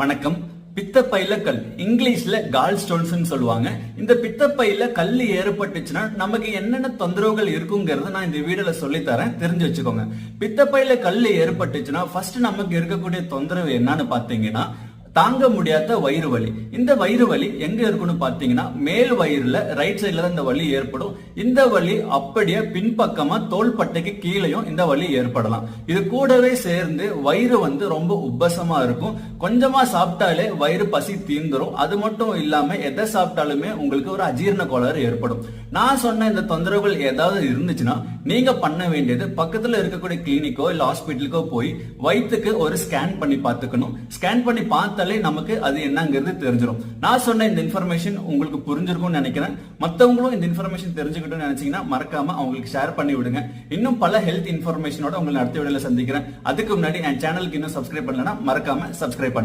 வணக்கம். பித்தப்பையில கல், இங்கிலீஷ்ல கால் ஸ்டோன்ஸ் சொல்லுவாங்க. இந்த பித்தப்பையில கல் ஏற்பட்டுச்சுன்னா நமக்கு என்னென்ன தொந்தரவுகள் இருக்குங்கிறத நான் இந்த வீடியோல சொல்லி தரேன், தெரிஞ்சு வச்சுக்கோங்க. பித்தப்பையில கல் ஏற்பட்டுச்சுன்னா ஃபர்ஸ்ட் நமக்கு இருக்கக்கூடிய தொந்தரவு என்னன்னு பாத்தீங்கன்னா தாங்க முடியாத வயிறு வலி. இந்த வயிறு வலி எங்க இருக்குன்னு பாத்தீங்கன்னா மேல் வயிறுல ரைட் சைட்ல தான் இந்த வலி ஏற்படும். இந்த வலி அப்படியே பின்பக்கமா தோள்பட்டைக்கு கீழேயும் இந்த வலி ஏற்படலாம். இது கூடவே சேர்ந்து வயிறு ரொம்ப உப்பசமா இருக்கும். கொஞ்சமா சாப்பிட்டாலே வயிறு பசி தீந்துரும். அது மட்டும் இல்லாம எதை சாப்பிட்டாலுமே உங்களுக்கு ஒரு அஜீரண கோளாறு ஏற்படும். நான் சொன்ன இந்த தொந்தரவுகள் ஏதாவது இருந்துச்சுன்னா நீங்க பண்ண வேண்டியது பக்கத்துல இருக்கக்கூடிய கிளினிக்கோ இல்ல ஹாஸ்பிட்டலுக்கோ போய் வயிற்றுக்கு ஒரு ஸ்கேன் பண்ணி பார்த்துக்கணும். ஸ்கேன் பண்ணி பார்த்தாலே நமக்கு அது என்னங்கிறது தெரிஞ்சிடும். நான் சொன்ன இந்த இன்ஃபர்மேஷன் உங்களுக்கு புரிஞ்சிருக்கும்னு நினைக்கிறேன். மற்றவங்களும் இந்த இன்ஃபர்மேஷன் தெரிஞ்சுக்கிட்டோம்னு நினைச்சீங்கன்னா மறக்காம அவங்களுக்கு ஷேர் பண்ணி விடுங்க. இன்னும் பல ஹெல்த் இன்ஃபர்மேஷனோட உங்களை அடுத்த வீடியோல சந்திக்கிறேன். அதுக்கு முன்னாடி என் சேனலுக்கு இன்னும் சப்ஸ்கிரைப் பண்ணலன்னா மறக்காம சப்ஸ்கிரைப் பண்ணிக்கோங்க.